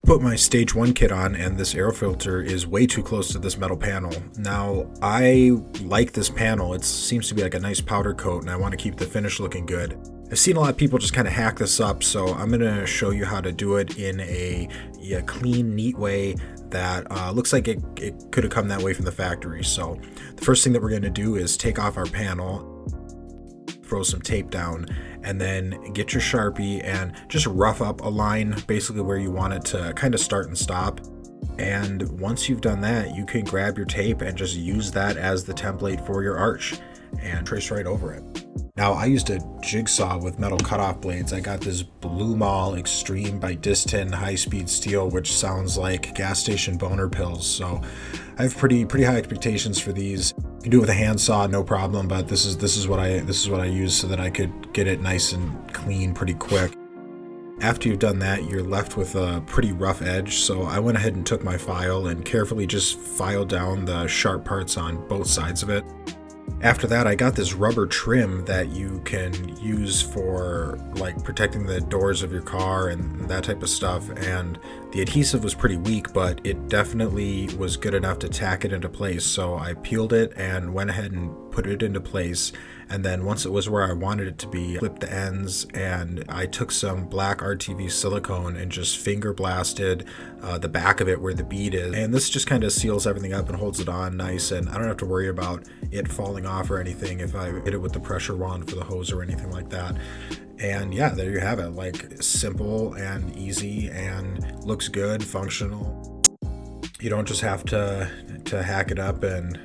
Put my stage 1 kit on, and this air filter is way too close to this metal panel. Now, I like this panel. It seems to be like a nice powder coat, and I want to keep the finish looking good. I've seen a lot of people just kind of hack this up, so I'm going to show you how to do it in a clean, neat way that looks like it could have come that way from the factory. So the first thing that we're going to do is take off our panel, throw some tape down, and then get your Sharpie and just rough up a line basically where you want it to kind of start and stop. And once you've done that, you can grab your tape and just use that as the template for your arch and trace right over it. Now, I used a jigsaw with metal cutoff blades. I got this Blue Mall Extreme by Distin high-speed steel, which sounds like gas station boner pills. So I have pretty high expectations for these. You can do it with a handsaw, no problem, but this is what I use so that I could get it nice and clean pretty quick. After you've done that, you're left with a pretty rough edge, so I went ahead and took my file and carefully just filed down the sharp parts on both sides of it. After that, I got this rubber trim that you can use for like protecting the doors of your car and that type of stuff, and the adhesive was pretty weak, but it definitely was good enough to tack it into place. So I peeled it and went ahead and put it into place, and then once it was where I wanted it to be, clipped the ends, and I took some black RTV silicone and just finger blasted the back of it where the bead is, and this just kind of seals everything up and holds it on nice, and I don't have to worry about it falling off or anything if I hit it with the pressure wand for the hose or anything like that. And yeah, there you have it, like simple and easy and looks good, functional. You don't just have to hack it up and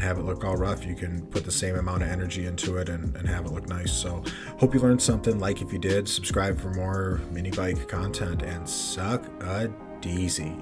have it look all rough. You can put the same amount of energy into it and have it look nice. So hope you learned something. Like if you did, subscribe for more mini bike content, and suck a daisy.